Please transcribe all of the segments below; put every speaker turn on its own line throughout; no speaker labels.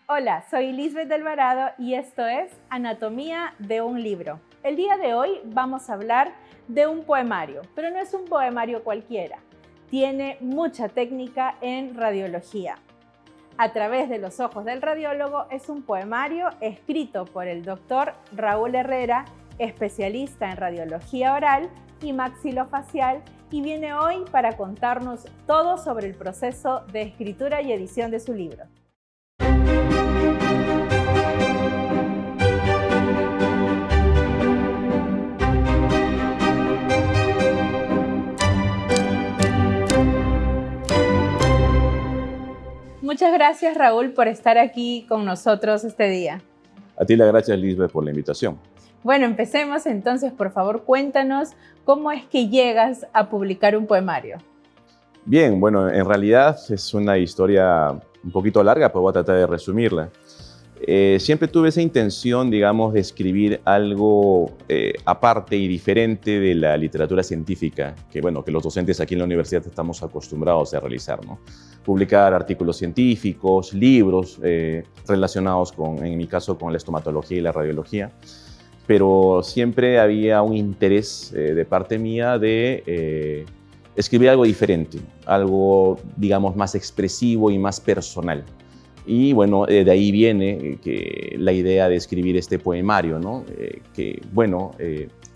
Hola, soy Lisbeth Alvarado y esto es Anatomía de un libro. El día de hoy vamos a hablar de un poemario, pero no es un poemario cualquiera. Tiene mucha técnica en radiología. A través de los ojos del radiólogo es un poemario escrito por el doctor Raúl Herrera, especialista en radiología oral y maxilofacial, y viene hoy para contarnos todo sobre el proceso de escritura y edición de su libro. Muchas gracias, Raúl, por estar aquí con nosotros este día.
A ti las gracias, Lisbeth, por la invitación.
Bueno, empecemos entonces. Por favor, cuéntanos cómo es que llegas a publicar un poemario.
Bien, bueno, en realidad es una historia un poquito larga, pero voy a tratar de resumirla. Siempre tuve esa intención, digamos, de escribir algo aparte y diferente de la literatura científica, que los docentes aquí en la universidad estamos acostumbrados a realizar, ¿no? Publicar artículos científicos, libros relacionados en mi caso, con la estomatología y la radiología, pero siempre había un interés de parte mía de escribir algo diferente, algo, digamos, más expresivo y más personal. Y bueno, de ahí viene la idea de escribir este poemario, ¿no?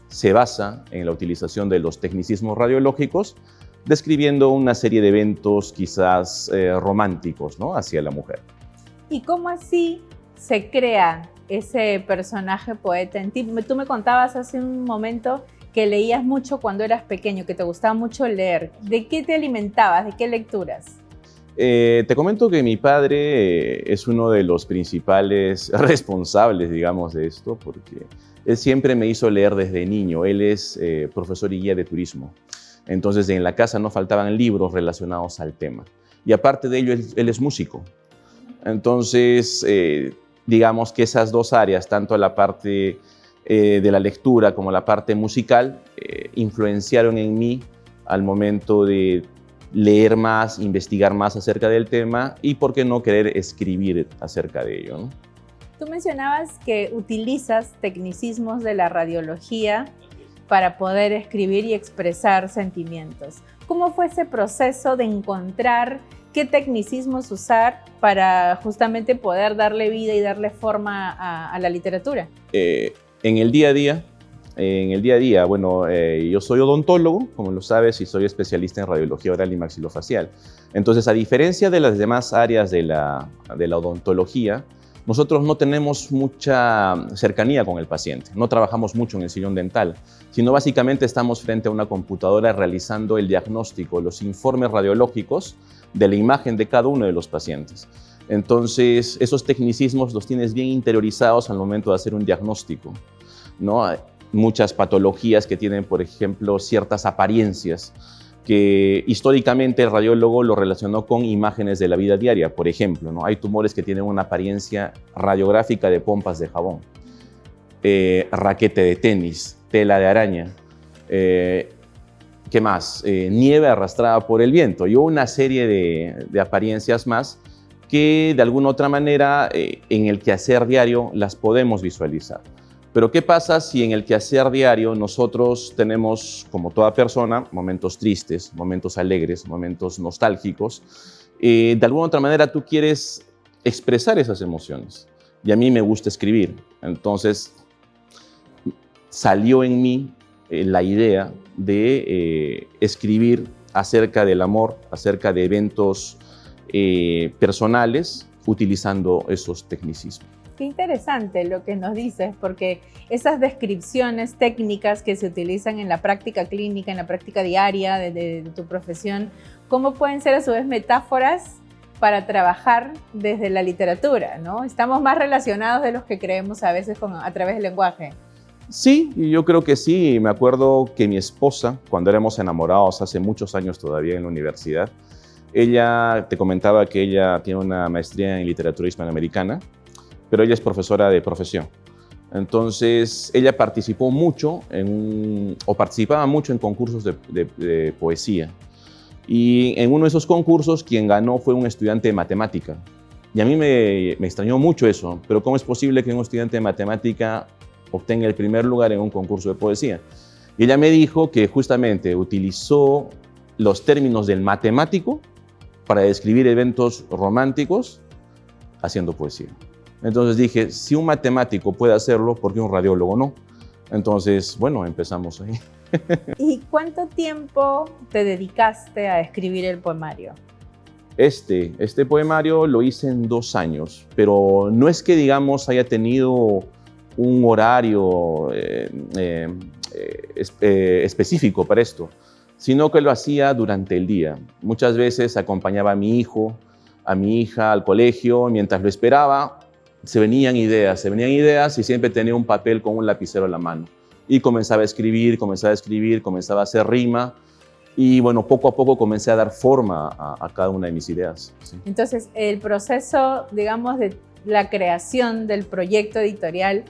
Se basa en la utilización de los tecnicismos radiológicos, describiendo una serie de eventos quizás románticos, ¿no?, hacia la mujer.
¿Y cómo así se crea ese personaje poeta en ti? Tú me contabas hace un momento que leías mucho cuando eras pequeño, que te gustaba mucho leer. ¿De qué te alimentabas? ¿De qué lecturas?
Te comento que mi padre es uno de los principales responsables, digamos, de esto, porque él siempre me hizo leer desde niño. Él es profesor y guía de turismo. Entonces, en la casa no faltaban libros relacionados al tema. Y aparte de ello, él es músico. Entonces, digamos que esas dos áreas, tanto la parte de la lectura como la parte musical, influenciaron en mí al momento de leer más, investigar más acerca del tema y, por qué no, querer escribir acerca de ello, ¿no?
Tú mencionabas que utilizas tecnicismos de la radiología para poder escribir y expresar sentimientos. ¿Cómo fue ese proceso de encontrar qué tecnicismos usar para justamente poder darle vida y darle forma a la literatura?
En el día a día, yo soy odontólogo, como lo sabes, y soy especialista en radiología oral y maxilofacial. Entonces, a diferencia de las demás áreas de la odontología, nosotros no tenemos mucha cercanía con el paciente, no trabajamos mucho en el sillón dental, sino básicamente estamos frente a una computadora realizando el diagnóstico, los informes radiológicos de la imagen de cada uno de los pacientes. Entonces, esos tecnicismos los tienes bien interiorizados al momento de hacer un diagnóstico, ¿no? Hay muchas patologías que tienen, por ejemplo, ciertas apariencias que históricamente el radiólogo lo relacionó con imágenes de la vida diaria. Por ejemplo, ¿no? Hay tumores que tienen una apariencia radiográfica de pompas de jabón, raquete de tenis, tela de araña, ¿qué más? Nieve arrastrada por el viento y una serie de apariencias más que de alguna otra manera en el quehacer diario las podemos visualizar. Pero ¿qué pasa si en el quehacer diario nosotros tenemos, como toda persona, momentos tristes, momentos alegres, momentos nostálgicos? De alguna otra manera tú quieres expresar esas emociones. Y a mí me gusta escribir. Entonces salió en mí la idea de escribir acerca del amor, acerca de eventos personales, utilizando esos tecnicismos.
Qué interesante lo que nos dices, porque esas descripciones técnicas que se utilizan en la práctica clínica, en la práctica diaria de tu profesión, ¿cómo pueden ser a su vez metáforas para trabajar desde la literatura, ¿no? Estamos más relacionados de los que creemos a veces a través del lenguaje.
Sí, yo creo que sí. Me acuerdo que mi esposa, cuando éramos enamorados hace muchos años todavía en la universidad, ella te comentaba que ella tiene una maestría en literatura hispanoamericana, pero ella es profesora de profesión. Entonces, ella participaba mucho en concursos de poesía. Y en uno de esos concursos, quien ganó fue un estudiante de matemática. Y a mí me extrañó mucho eso, pero ¿cómo es posible que un estudiante de matemática obtenga el primer lugar en un concurso de poesía? Y ella me dijo que justamente utilizó los términos del matemático para describir eventos románticos haciendo poesía. Entonces dije, si un matemático puede hacerlo, ¿por qué un radiólogo no? Entonces, bueno, empezamos ahí.
¿Y cuánto tiempo te dedicaste a escribir el poemario?
Este poemario lo hice en 2 años, pero no es que, digamos, haya tenido un horario específico para esto, sino que lo hacía durante el día. Muchas veces acompañaba a mi hijo, a mi hija al colegio, mientras lo esperaba, se venían ideas y siempre tenía un papel con un lapicero en la mano. Y comenzaba a escribir, comenzaba a hacer rima. Y bueno, poco a poco comencé a dar forma a cada una de mis ideas. Sí.
Entonces, el proceso, digamos, de la creación del proyecto editorial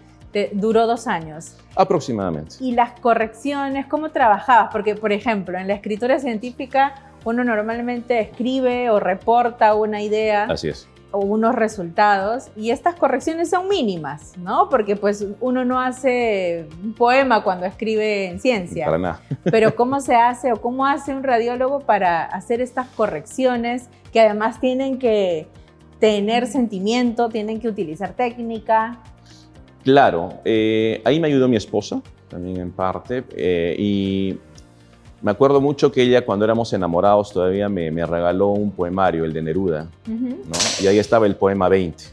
duró 2 años.
Aproximadamente.
¿Y las correcciones, cómo trabajabas? Porque, por ejemplo, en la escritura científica, uno normalmente escribe o reporta una idea.
Así es.
O unos resultados, y estas correcciones son mínimas, ¿no? Porque pues uno no hace un poema cuando escribe en ciencia.
Para nada.
Pero ¿cómo se hace o cómo hace un radiólogo para hacer estas correcciones que además tienen que tener sentimiento, tienen que utilizar técnica?
Claro, ahí me ayudó mi esposa, también en parte, y me acuerdo mucho que ella, cuando éramos enamorados, todavía me regaló un poemario, el de Neruda, ¿no? Y ahí estaba el poema 20.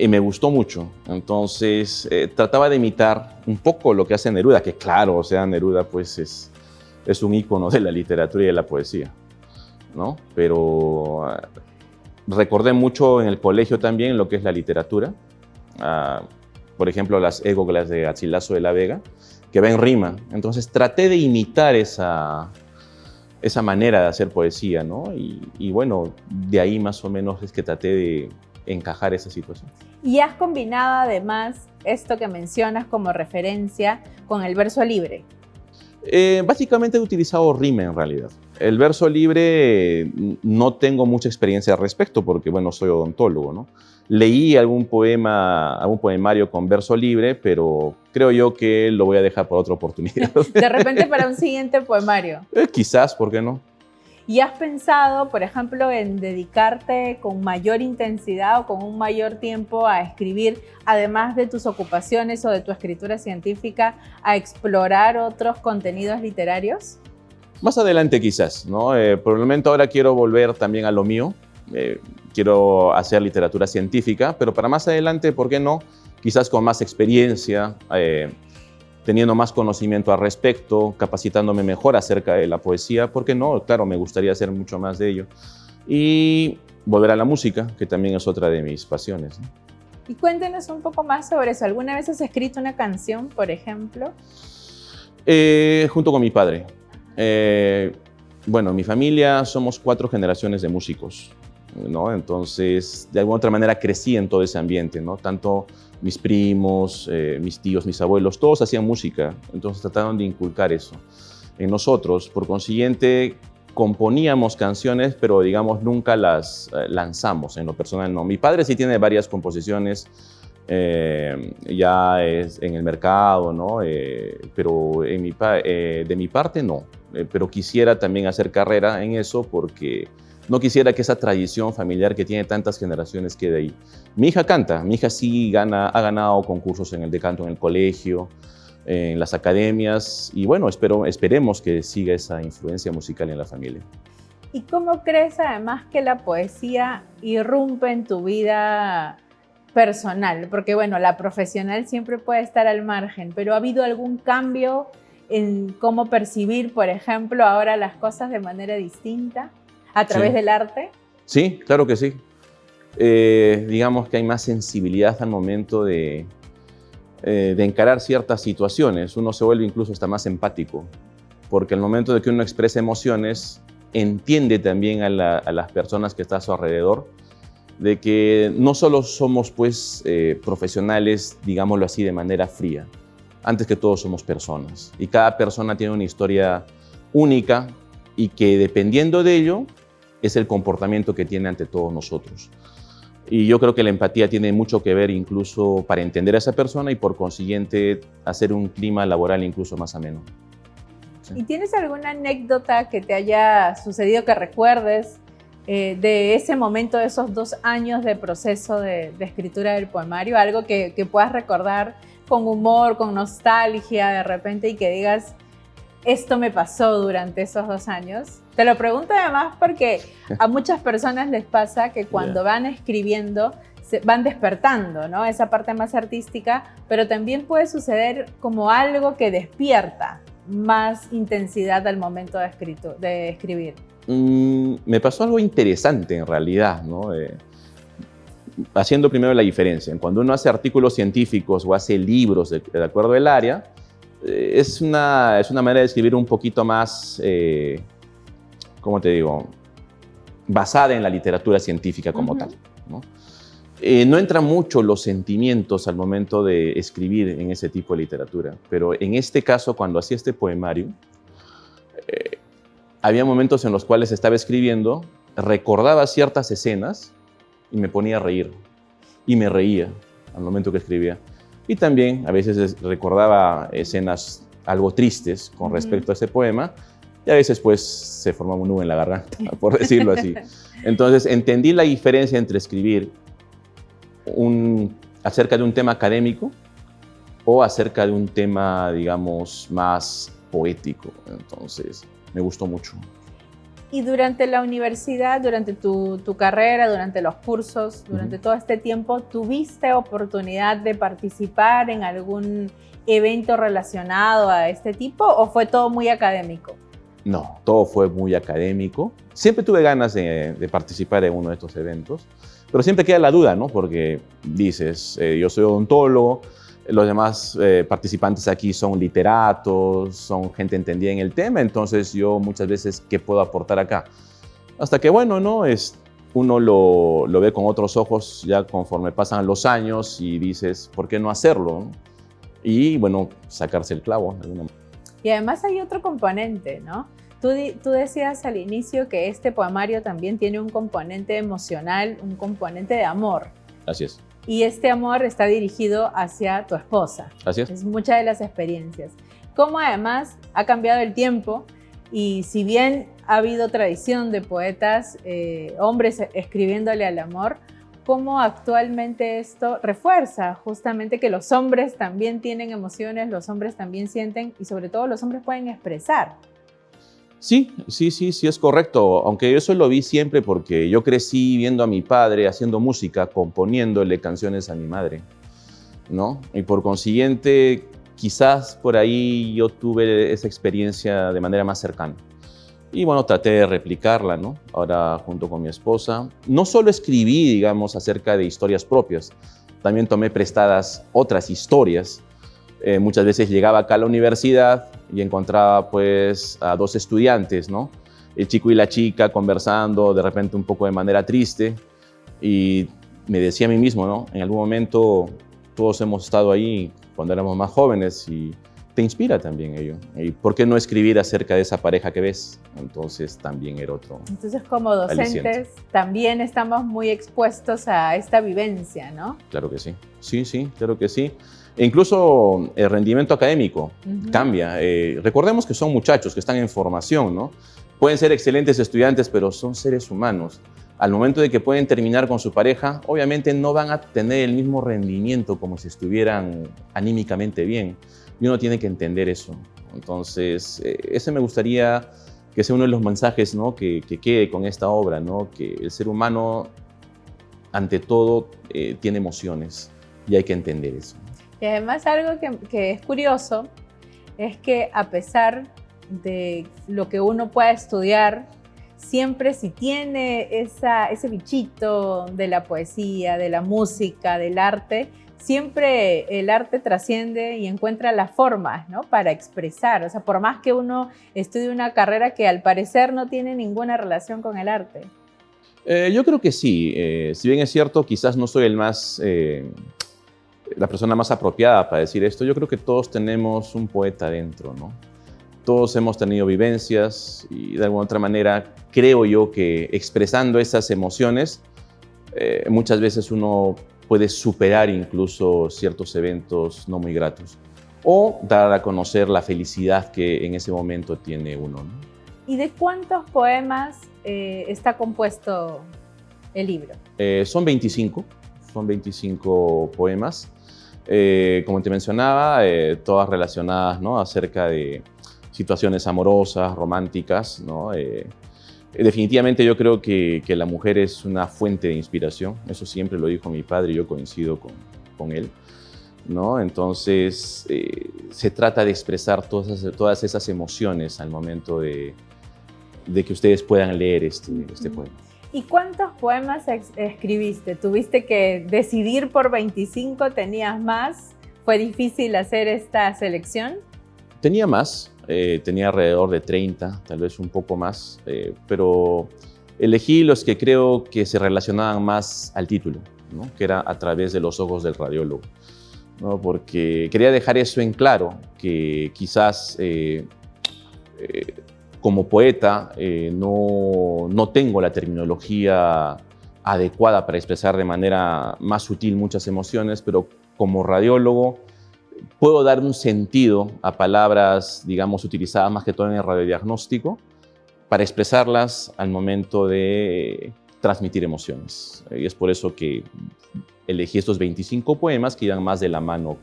Y me gustó mucho. Entonces, trataba de imitar un poco lo que hace Neruda, que claro, o sea, Neruda pues es un ícono de la literatura y de la poesía, ¿no? Pero recordé mucho en el colegio también lo que es la literatura. Por ejemplo, las égoglas de Garcilaso de la Vega, que va en rima. Entonces traté de imitar esa manera de hacer poesía, ¿no? Y bueno, de ahí más o menos es que traté de encajar esa situación.
Y has combinado además esto que mencionas como referencia con el verso libre.
Básicamente he utilizado rima en realidad. El verso libre no tengo mucha experiencia al respecto porque, bueno, soy odontólogo, ¿no? Leí algún poemario con verso libre, pero creo yo que lo voy a dejar para otra oportunidad.
De repente para un siguiente poemario.
Quizás, ¿por qué no?
¿Y has pensado, por ejemplo, en dedicarte con mayor intensidad o con un mayor tiempo a escribir, además de tus ocupaciones o de tu escritura científica, a explorar otros contenidos literarios?
Más adelante quizás, ¿no? Por el momento ahora quiero volver también a lo mío. Quiero hacer literatura científica, pero para más adelante, ¿por qué no? Quizás con más experiencia, teniendo más conocimiento al respecto, capacitándome mejor acerca de la poesía, ¿por qué no? Claro, me gustaría hacer mucho más de ello. Y volver a la música, que también es otra de mis pasiones, ¿no?
Y cuéntenos un poco más sobre eso. ¿Alguna vez has escrito una canción, por ejemplo?
Junto con mi padre. Bueno, en mi familia somos 4 generaciones de músicos, ¿no? Entonces, de alguna otra manera crecí en todo ese ambiente, ¿no? Tanto mis primos, mis tíos, mis abuelos, todos hacían música, entonces trataron de inculcar eso en nosotros. Por consiguiente, componíamos canciones, pero digamos nunca las lanzamos, en lo personal no. Mi padre sí tiene varias composiciones ya es en el mercado, ¿no? Pero de mi parte no, pero quisiera también hacer carrera en eso porque no quisiera que esa tradición familiar que tiene tantas generaciones quede ahí. Mi hija canta, mi hija sí ha ganado concursos de canto en el colegio, en las academias, y bueno, esperemos que siga esa influencia musical en la familia.
¿Y cómo crees además que la poesía irrumpe en tu vida personal? Porque bueno, la profesional siempre puede estar al margen, pero ¿ha habido algún cambio en cómo percibir, por ejemplo, ahora las cosas de manera distinta a través del arte?
Sí, claro que sí. Digamos que hay más sensibilidad al momento de encarar ciertas situaciones. Uno se vuelve incluso hasta más empático, porque al momento de que uno expresa emociones, entiende también a las personas que están a su alrededor, de que no solo somos pues profesionales, digámoslo así, de manera fría. Antes que todo somos personas, y cada persona tiene una historia única y que dependiendo de ello es el comportamiento que tiene ante todos nosotros. Y yo creo que la empatía tiene mucho que ver incluso para entender a esa persona y por consiguiente hacer un clima laboral incluso más ameno. Sí.
¿Y tienes alguna anécdota que te haya sucedido que recuerdes de ese momento, de esos 2 años de proceso de escritura del poemario? Algo que puedas recordar con humor, con nostalgia de repente y que digas, esto me pasó durante esos 2 años. Te lo pregunto además porque a muchas personas les pasa que cuando van escribiendo van despertando, ¿no? Esa parte más artística, pero también puede suceder como algo que despierta más intensidad al momento de escribir.
Me pasó algo interesante en realidad, ¿no? Haciendo primero la diferencia. Cuando uno hace artículos científicos o hace libros de acuerdo al área, es una manera de escribir un poquito más, ¿cómo te digo?, basada en la literatura científica como tal, ¿no? No entran mucho los sentimientos al momento de escribir en ese tipo de literatura, pero en este caso, cuando hacía este poemario, había momentos en los cuales estaba escribiendo, recordaba ciertas escenas y me ponía a reír. Y me reía al momento que escribía. Y también a veces recordaba escenas algo tristes con respecto a ese poema y a veces pues se formaba un nudo en la garganta, por decirlo así. Entonces entendí la diferencia entre escribir acerca de un tema académico o acerca de un tema, digamos, más poético. Entonces me gustó mucho.
Y durante la universidad, durante tu carrera, durante los cursos, durante todo este tiempo, ¿tuviste oportunidad de participar en algún evento relacionado a este tipo o fue todo muy académico?
No, todo fue muy académico. Siempre tuve ganas de participar en uno de estos eventos, pero siempre queda la duda, ¿no? Porque dices, yo soy odontólogo, los demás participantes aquí son literatos, son gente entendida en el tema, entonces yo muchas veces, ¿qué puedo aportar acá? Hasta que, bueno, ¿no? Uno lo ve con otros ojos ya conforme pasan los años y dices, ¿por qué no hacerlo? Y, bueno, sacarse el clavo.
Y además hay otro componente, ¿no? Tú decías al inicio que este poemario también tiene un componente emocional, un componente de amor.
Así es.
Y este amor está dirigido hacia tu esposa.
Así es.
Es muchas de las experiencias. Cómo además ha cambiado el tiempo y si bien ha habido tradición de poetas, hombres escribiéndole al amor, cómo actualmente esto refuerza justamente que los hombres también tienen emociones, los hombres también sienten y sobre todo los hombres pueden expresar.
Sí, es correcto, aunque eso lo vi siempre porque yo crecí viendo a mi padre haciendo música, componiéndole canciones a mi madre, ¿no? Y por consiguiente, quizás por ahí yo tuve esa experiencia de manera más cercana. Y bueno, traté de replicarla, ¿no? Ahora junto con mi esposa. No solo escribí, digamos, acerca de historias propias, también tomé prestadas otras historias. Muchas veces llegaba acá a la universidad y encontraba pues a 2 estudiantes, ¿no? El chico y la chica conversando de repente un poco de manera triste y me decía a mí mismo, ¿no? En algún momento todos hemos estado ahí cuando éramos más jóvenes y te inspira también ello. ¿Y por qué no escribir acerca de esa pareja que ves? Entonces también era otro.
Entonces como docentes
aliciente.
También estamos muy expuestos a esta vivencia, ¿no?
Claro que sí. Sí, claro que sí. E incluso el rendimiento académico cambia. Recordemos que son muchachos que están en formación, ¿no? Pueden ser excelentes estudiantes, pero son seres humanos. Al momento de que pueden terminar con su pareja, obviamente no van a tener el mismo rendimiento como si estuvieran anímicamente bien. Y uno tiene que entender eso. Entonces, ese me gustaría que sea uno de los mensajes, ¿no? que quede con esta obra, ¿no? Que el ser humano, ante todo, tiene emociones y hay que entender eso.
Y además algo que es curioso es que a pesar de lo que uno pueda estudiar, siempre si tiene ese bichito de la poesía, de la música, del arte, siempre el arte trasciende y encuentra las formas, ¿no? Para expresar. O sea, por más que uno estudie una carrera que al parecer no tiene ninguna relación con el arte.
Yo creo que sí. Si bien es cierto, quizás no soy la persona más apropiada para decir esto, yo creo que todos tenemos un poeta dentro, ¿no? Todos hemos tenido vivencias y de alguna otra manera creo yo que expresando esas emociones muchas veces uno puede superar incluso ciertos eventos no muy gratos o dar a conocer la felicidad que en ese momento tiene uno, ¿no?
¿Y de cuántos poemas está compuesto el libro?
Son 25 poemas. Como te mencionaba, todas relacionadas, ¿no?, acerca de situaciones amorosas, románticas, ¿no? Definitivamente yo creo que la mujer es una fuente de inspiración. Eso siempre lo dijo mi padre y yo coincido con él, ¿no? Entonces, se trata de expresar todas esas emociones al momento de que ustedes puedan leer este poema.
¿Y cuántos poemas escribiste? ¿Tuviste que decidir por 25? ¿Tenías más? ¿Fue difícil hacer esta selección?
Tenía más, tenía alrededor de 30, tal vez un poco más, pero elegí los que creo que se relacionaban más al título, ¿no?, que era A través de los ojos del radiólogo, ¿no?, porque quería dejar eso en claro, que quizás como poeta no tengo la terminología adecuada para expresar de manera más sutil muchas emociones, pero como radiólogo puedo dar un sentido a palabras, digamos, utilizadas más que todo en el radiodiagnóstico para expresarlas al momento de transmitir emociones. Y es por eso que elegí estos 25 poemas que iban más de la mano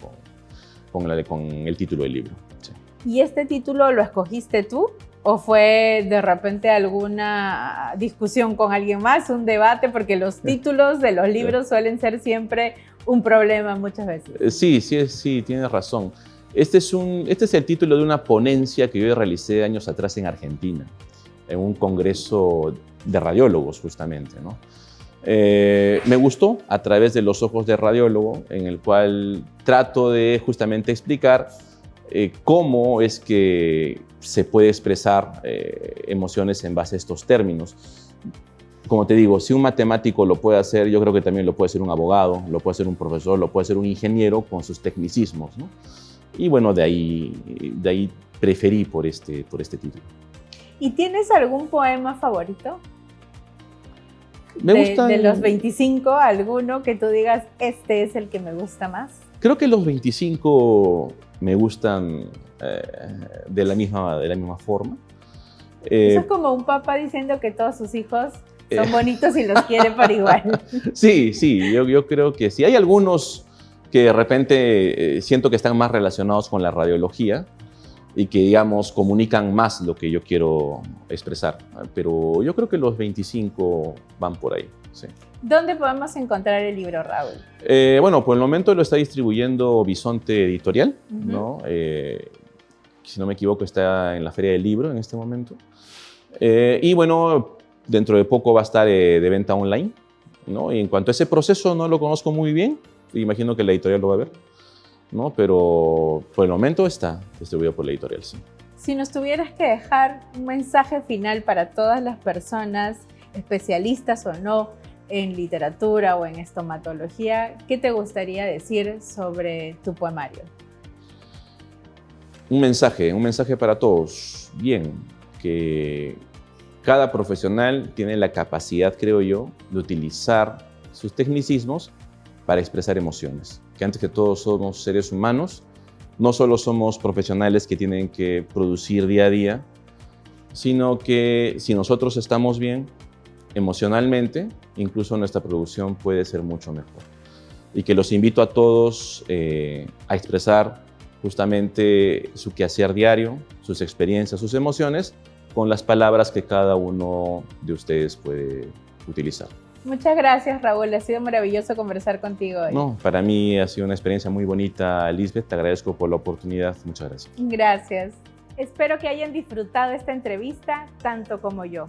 con el título del libro. Sí.
¿Y este título lo escogiste tú? ¿O fue de repente alguna discusión con alguien más, un debate? Porque los títulos de los libros suelen ser siempre un problema muchas veces.
Sí, tienes razón. Este es el título de una ponencia que yo realicé años atrás en Argentina, en un congreso de radiólogos justamente, ¿no? Me gustó A través de los ojos del radiólogo, en el cual trato de justamente explicar cómo es que se puede expresar emociones en base a estos términos. Como te digo, si un matemático lo puede hacer, yo creo que también lo puede hacer un abogado, lo puede hacer un profesor, lo puede hacer un ingeniero con sus tecnicismos, ¿no? Y bueno, de ahí preferí por este título.
¿Y tienes algún poema favorito?
Me gustan...
De los 25, ¿alguno que tú digas, este es el que me gusta más?
Creo que los 25 me gustan de la misma forma.
Eso es como un papá diciendo que todos sus hijos son bonitos y los quiere por igual.
Sí, yo creo que sí. Hay algunos que de repente siento que están más relacionados con la radiología y que, digamos, comunican más lo que yo quiero expresar. Pero yo creo que los 25 van por ahí, sí.
¿Dónde podemos encontrar el libro, Raúl?
Bueno, por el momento lo está distribuyendo Bisonte Editorial, ¿no? Si no me equivoco, está en la Feria del Libro en este momento. Y bueno, dentro de poco va a estar de venta online, ¿no? Y en cuanto a ese proceso no lo conozco muy bien, imagino que la editorial lo va a ver, ¿no? Pero por el momento está distribuido por la editorial, sí.
Si nos tuvieras que dejar un mensaje final para todas las personas, especialistas o no, en literatura o en estomatología, ¿qué te gustaría decir sobre tu poemario?
Un mensaje para todos. Bien, que cada profesional tiene la capacidad, creo yo, de utilizar sus tecnicismos para expresar emociones. Que antes que todo somos seres humanos, no solo somos profesionales que tienen que producir día a día, sino que si nosotros estamos bien emocionalmente, incluso nuestra producción puede ser mucho mejor. Y que los invito a todos a expresar justamente su quehacer diario, sus experiencias, sus emociones, con las palabras que cada uno de ustedes puede utilizar.
Muchas gracias, Raúl. Ha sido maravilloso conversar contigo hoy.
No, para mí ha sido una experiencia muy bonita, Lisbeth. Te agradezco por la oportunidad. Muchas gracias.
Gracias. Espero que hayan disfrutado esta entrevista tanto como yo.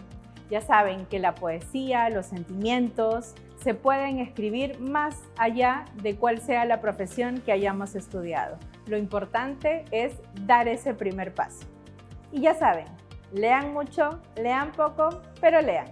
Ya saben que la poesía, los sentimientos, se pueden escribir más allá de cuál sea la profesión que hayamos estudiado. Lo importante es dar ese primer paso. Y ya saben, lean mucho, lean poco, pero lean.